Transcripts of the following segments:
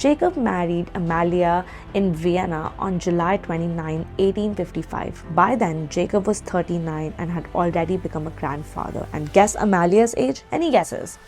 Jacob married Amalia in Vienna on July 29, 1855. By then, Jacob was 39 and had already become a grandfather. And guess Amalia's age? Any guesses?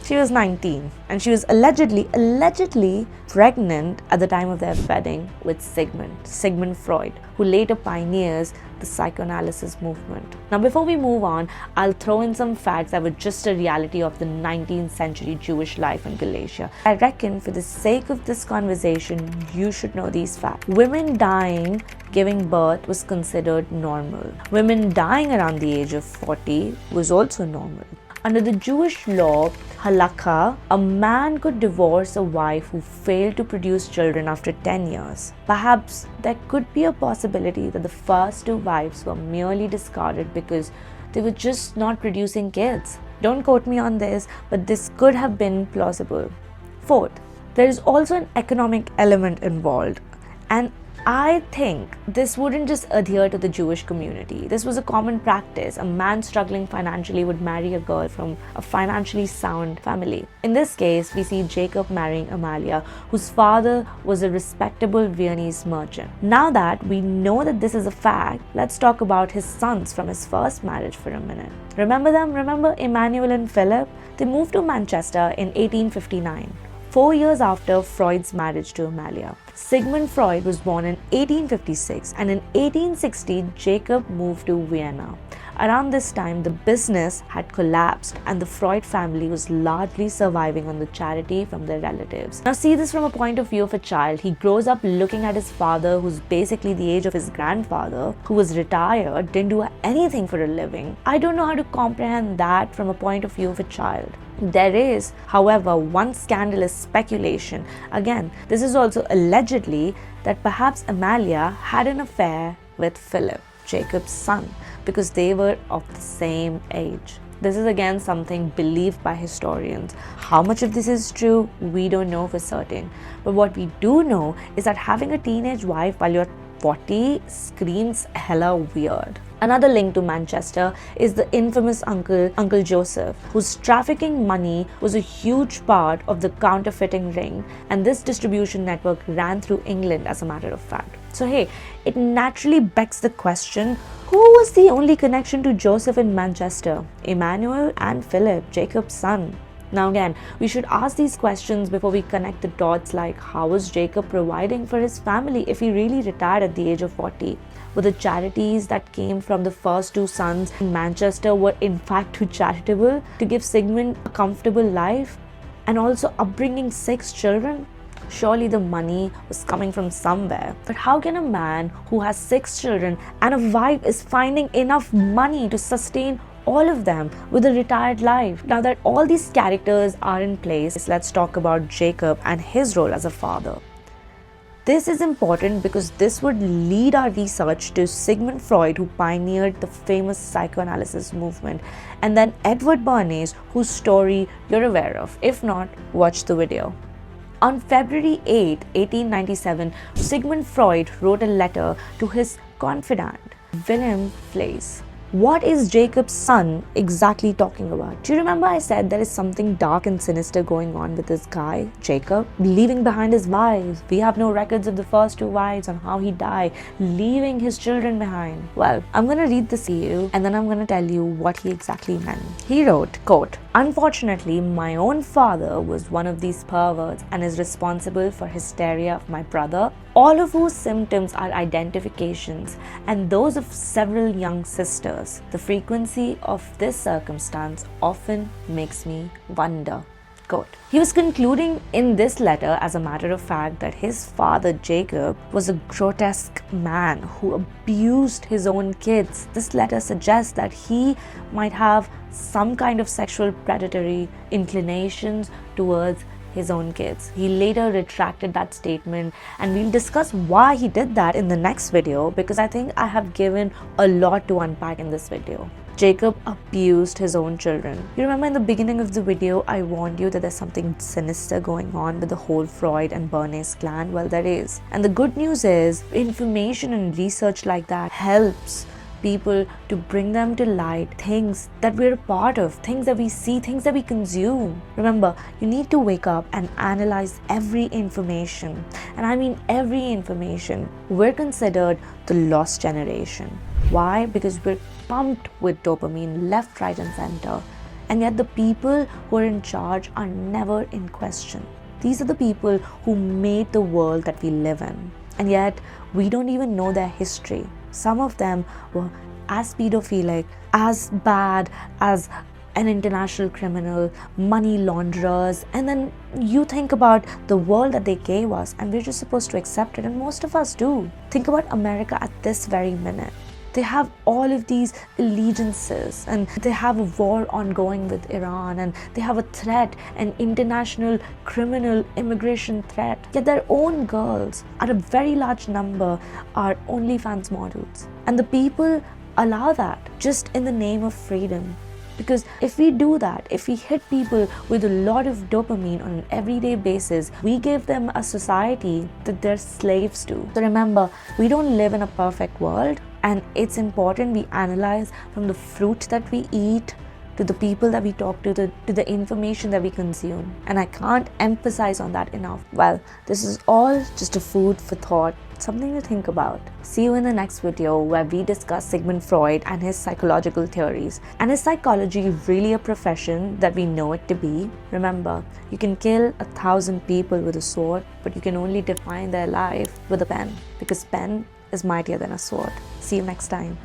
She was 19 and she was allegedly pregnant at the time of their wedding with Sigmund Freud, who later pioneers the psychoanalysis movement. Now, before we move on, I'll throw in some facts that were just a reality of the 19th century Jewish life in Galatia. I reckon for the sake of this conversation, you should know these facts. Women dying giving birth was considered normal. Women dying around the age of 40 was also normal. Under the Jewish law, halakha, a man could divorce a wife who failed to produce children after 10 years. Perhaps there could be a possibility that the first two wives were merely discarded because they were just not producing kids. Don't quote me on this, but this could have been plausible. Fourth, there is also an economic element involved, and I think this wouldn't just adhere to the Jewish community. This was a common practice. A man struggling financially would marry a girl from a financially sound family. In this case, we see Jacob marrying Amalia, whose father was a respectable Viennese merchant. Now that we know that this is a fact, let's talk about his sons from his first marriage for a minute. Remember them? Remember Emmanuel and Philip? They moved to Manchester in 1859. 4 years after Freud's marriage to Amalia. Sigmund Freud was born in 1856, and in 1860, Jacob moved to Vienna. Around this time, the business had collapsed and the Freud family was largely surviving on the charity from their relatives. Now see this from a point of view of a child. He grows up looking at his father, who's basically the age of his grandfather, who was retired, didn't do anything for a living. I don't know how to comprehend that from a point of view of a child. There is, however, one scandalous speculation. Again, this is also allegedly that perhaps Amalia had an affair with Philip, Jacob's son, because they were of the same age. This is again something believed by historians. How much of this is true, we don't know for certain. But what we do know is that having a teenage wife while you're 40 screams hella weird. Another link to Manchester is the infamous Uncle Joseph, whose trafficking money was a huge part of the counterfeiting ring, and this distribution network ran through England as a matter of fact. So hey, it naturally begs the question, who was the only connection to Joseph in Manchester? Emmanuel and Philip, Jacob's son. Now again, we should ask these questions before we connect the dots, like how was Jacob providing for his family if he really retired at the age of 40? Were the charities that came from the first two sons in Manchester were in fact too charitable to give Sigmund a comfortable life and also upbringing 6 children? Surely the money was coming from somewhere. But how can a man who has 6 children and a wife is finding enough money to sustain all of them with a retired life? Now that all these characters are in place, let's talk about Jacob and his role as a father. This is important because this would lead our research to Sigmund Freud, who pioneered the famous psychoanalysis movement, and then Edward Bernays, whose story you're aware of. If not, watch the video. On February 8, 1897, Sigmund Freud wrote a letter to his confidant, Wilhelm Fleiss. What is Jacob's son exactly talking about? Do you remember I said there is something dark and sinister going on with this guy, Jacob, leaving behind his wives? We have no records of the first 2 wives and how he died, leaving his children behind. Well, I'm going to read this to you and then I'm going to tell you what he exactly meant. He wrote, quote, "Unfortunately, my own father was one of these perverts and is responsible for hysteria of my brother, all of whose symptoms are identifications, and those of several young sisters. The frequency of this circumstance often makes me wonder." Quote. He was concluding in this letter, as a matter of fact, that his father Jacob was a grotesque man who abused his own kids. This letter suggests that he might have some kind of sexual predatory inclinations towards his own kids. He later retracted that statement, and we'll discuss why he did that in the next video, because I think I have given a lot to unpack in this video. Jacob abused his own children. You remember in the beginning of the video, I warned you that there's something sinister going on with the whole Freud and Bernays clan? Well, there is. And the good news is, information and research like that helps people to bring them to light, things that we're a part of, things that we see, things that we consume. Remember, you need to wake up and analyze every information. And I mean every information. We're considered the lost generation. Why? Because we're pumped with dopamine left, right, and center. And yet the people who are in charge are never in question. These are the people who made the world that we live in. And yet we don't even know their history. Some of them were as pedophilic, as bad as an international criminal, money launderers, and then you think about the world that they gave us and we're just supposed to accept it, and most of us do. Think about America at this very minute. They have all of these allegiances, and they have a war ongoing with Iran, and they have a threat, an international criminal immigration threat. Yet their own girls, at a very large number, are OnlyFans models. And the people allow that just in the name of freedom. Because if we do that, if we hit people with a lot of dopamine on an everyday basis, we give them a society that they're slaves to. So remember, we don't live in a perfect world, and it's important we analyze from the fruit that we eat, to the people that we talk to the information that we consume. And I can't emphasize on that enough. Well, this is all just a food for thought, something to think about. See you in the next video where we discuss Sigmund Freud and his psychological theories. And is psychology really a profession that we know it to be? Remember, you can kill 1,000 people with a sword, but you can only define their life with a pen, because pen is mightier than a sword. See you next time.